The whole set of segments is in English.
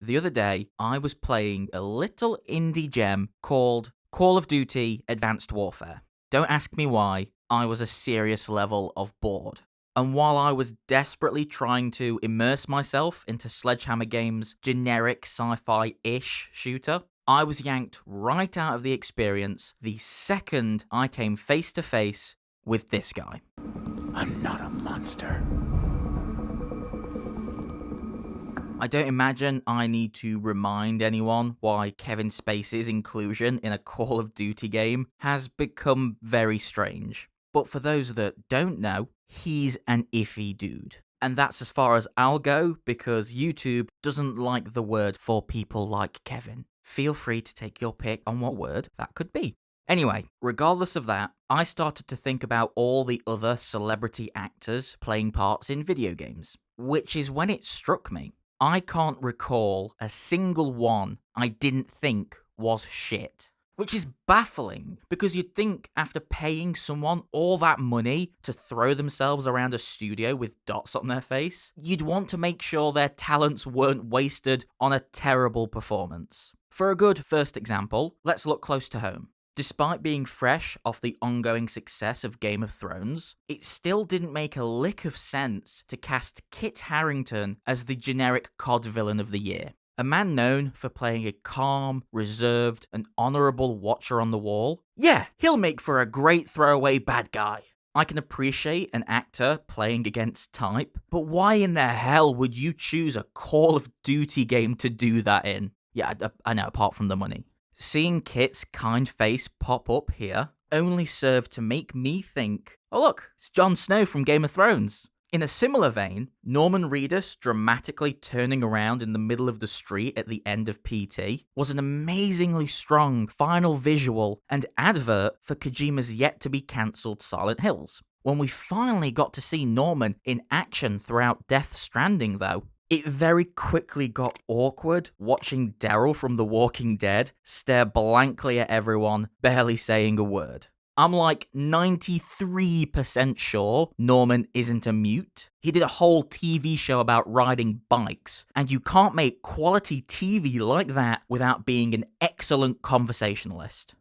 the other day I was playing a little indie gem called Call of Duty Advanced Warfare. Don't ask me why, I was a serious level of bored. And while I was desperately trying to immerse myself into Sledgehammer Games' generic sci-fi-ish shooter, I was yanked right out of the experience the second I came face to face with this guy. I'm not a monster. I don't imagine I need to remind anyone why Kevin Spacey's inclusion in a Call of Duty game has become very strange. But for those that don't know, he's an iffy dude. And that's as far as I'll go because YouTube doesn't like the word for people like Kevin. Feel free to take your pick on what word that could be. Anyway, regardless of that, I started to think about all the other celebrity actors playing parts in video games, which is when it struck me. I can't recall a single one I didn't think was shit. Which is baffling, because you'd think after paying someone all that money to throw themselves around a studio with dots on their face, you'd want to make sure their talents weren't wasted on a terrible performance. For a good first example, let's look close to home. Despite being fresh off the ongoing success of Game of Thrones, it still didn't make a lick of sense to cast Kit Harington as the generic COD villain of the year. A man known for playing a calm, reserved, and honourable watcher on the wall? Yeah, he'll make for a great throwaway bad guy. I can appreciate an actor playing against type, but why in the hell would you choose a Call of Duty game to do that in? Yeah, I know, apart from the money. Seeing Kit's kind face pop up here only served to make me think, oh look, it's Jon Snow from Game of Thrones. In a similar vein, Norman Reedus dramatically turning around in the middle of the street at the end of PT was an amazingly strong final visual and advert for Kojima's yet-to-be-cancelled Silent Hills. When we finally got to see Norman in action throughout Death Stranding, though, it very quickly got awkward watching Daryl from The Walking Dead stare blankly at everyone, barely saying a word. I'm like 93% sure Norman isn't a mute. He did a whole TV show about riding bikes, and you can't make quality TV like that without being an excellent conversationalist.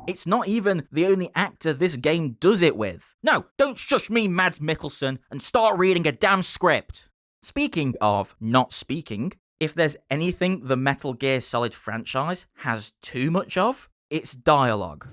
It's not even the only actor this game does it with. No, don't shush me, Mads Mikkelsen, and start reading a damn script. Speaking of not speaking, if there's anything the Metal Gear Solid franchise has too much of, it's dialogue.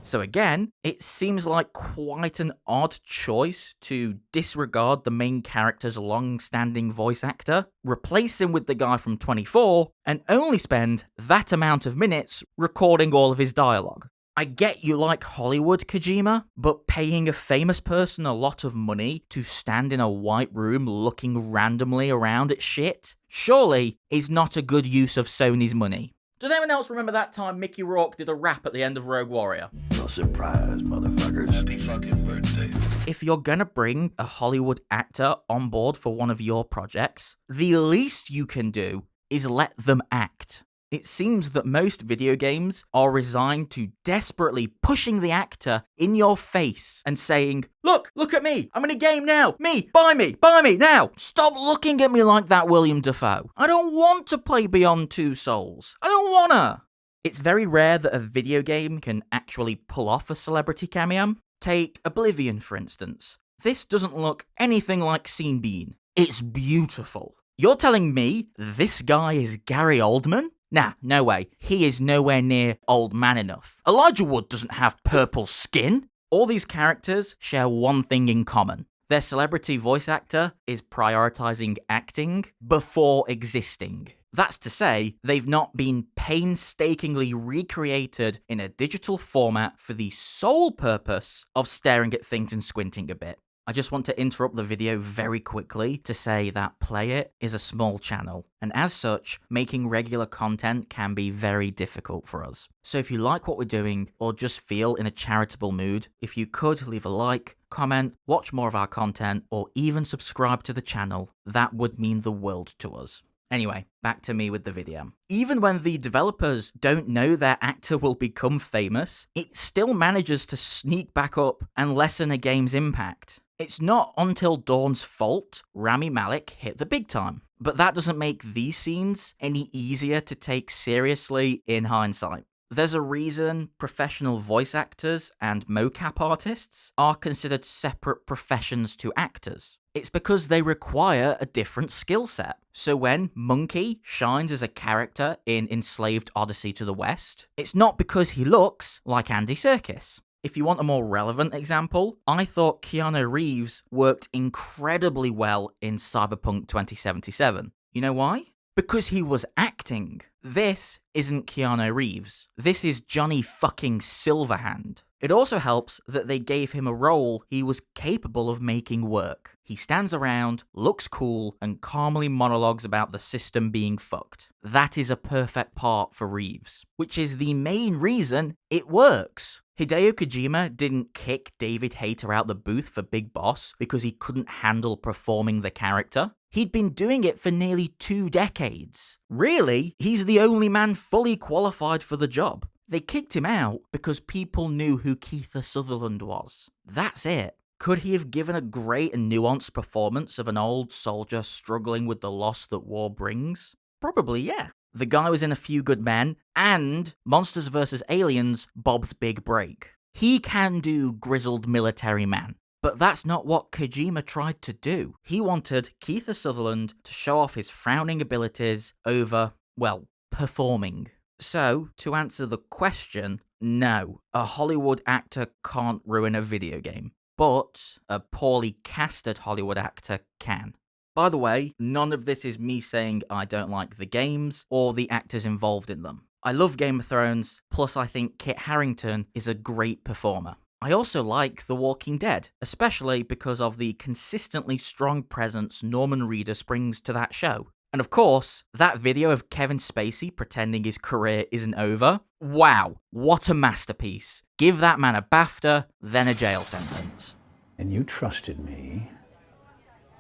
So again, it seems like quite an odd choice to disregard the main character's long-standing voice actor, replace him with the guy from 24, and only spend that amount of minutes recording all of his dialogue. I get you like Hollywood, Kojima, but paying a famous person a lot of money to stand in a white room looking randomly around at shit, surely is not a good use of Sony's money. Does anyone else remember that time Mickey Rourke did a rap at the end of Rogue Warrior? No surprise, motherfuckers. Happy fucking birthday. If you're gonna bring a Hollywood actor on board for one of your projects, the least you can do is let them act. It seems that most video games are resigned to desperately pushing the actor in your face and saying, look at me, I'm in a game now, buy me, now. Stop looking at me like that, William Dafoe. I don't want to play Beyond Two Souls. I don't wanna. It's very rare that a video game can actually pull off a celebrity cameo. Take Oblivion, for instance. This doesn't look anything like Scene Bean. It's beautiful. You're telling me this guy is Gary Oldman? Nah, no way. He is nowhere near old man enough. Elijah Wood doesn't have purple skin. All these characters share one thing in common. Their celebrity voice actor is prioritizing acting before existing. That's to say, they've not been painstakingly recreated in a digital format for the sole purpose of staring at things and squinting a bit. I just want to interrupt the video very quickly to say that Play It is a small channel, and as such, making regular content can be very difficult for us. So if you like what we're doing, or just feel in a charitable mood, if you could leave a like, comment, watch more of our content, or even subscribe to the channel, that would mean the world to us. Anyway, back to me with the video. Even when the developers don't know their actor will become famous, it still manages to sneak back up and lessen a game's impact. It's not until Dawn's fault Rami Malek hit the big time. But that doesn't make these scenes any easier to take seriously in hindsight. There's a reason professional voice actors and mocap artists are considered separate professions to actors. It's because they require a different skill set. So when Monkey shines as a character in Enslaved Odyssey to the West, it's not because he looks like Andy Serkis. If you want a more relevant example, I thought Keanu Reeves worked incredibly well in Cyberpunk 2077. You know why? Because he was acting. This isn't Keanu Reeves. This is Johnny fucking Silverhand. It also helps that they gave him a role he was capable of making work. He stands around, looks cool, and calmly monologues about the system being fucked. That is a perfect part for Reeves, which is the main reason it works. Hideo Kojima didn't kick David Hayter out the booth for Big Boss because he couldn't handle performing the character. He'd been doing it for nearly 2 decades. Really, he's the only man fully qualified for the job. They kicked him out because people knew who Kiefer Sutherland was. That's it. Could he have given a great and nuanced performance of an old soldier struggling with the loss that war brings? Probably, yeah. The guy was in A Few Good Men and Monsters vs. Aliens, Bob's Big Break. He can do grizzled military man. But that's not what Kojima tried to do. He wanted Kiefer Sutherland to show off his frowning abilities over, well, performing. So, to answer the question, no, a Hollywood actor can't ruin a video game. But a poorly casted Hollywood actor can. By the way, none of this is me saying I don't like the games or the actors involved in them. I love Game of Thrones, plus I think Kit Harington is a great performer. I also like The Walking Dead, especially because of the consistently strong presence Norman Reedus brings to that show. And of course, that video of Kevin Spacey pretending his career isn't over. Wow, what a masterpiece. Give that man a BAFTA, then a jail sentence. And you trusted me,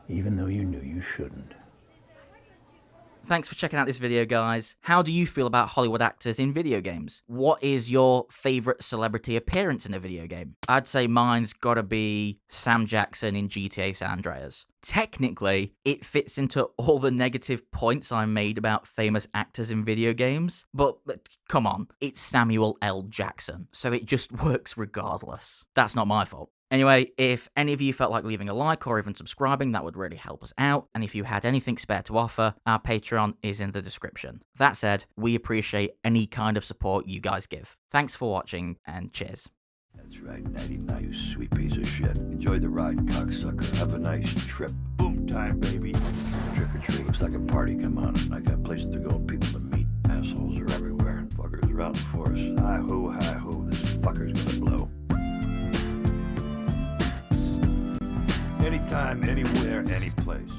even though you knew you shouldn't. Thanks for checking out this video, guys. How do you feel about Hollywood actors in video games? What is your favourite celebrity appearance in a video game? I'd say mine's gotta be Sam Jackson in GTA San Andreas. Technically, it fits into all the negative points I made about famous actors in video games, but come on, it's Samuel L. Jackson, so it just works regardless. That's not my fault. Anyway, if any of you felt like leaving a like or even subscribing, that would really help us out. And if you had anything spare to offer, our Patreon is in the description. That said, we appreciate any kind of support you guys give. Thanks for watching, and cheers. That's right, Natty. Now you sweet piece of shit. Enjoy the ride, cocksucker. Have a nice trip. Boom time, baby. Trick or treat. Looks like a party. Come on. I got places to go, people to meet. Assholes are everywhere. Fuckers are out in force. Hi-ho, hi-ho. This fucker's gonna blow. Anytime, anywhere, any place.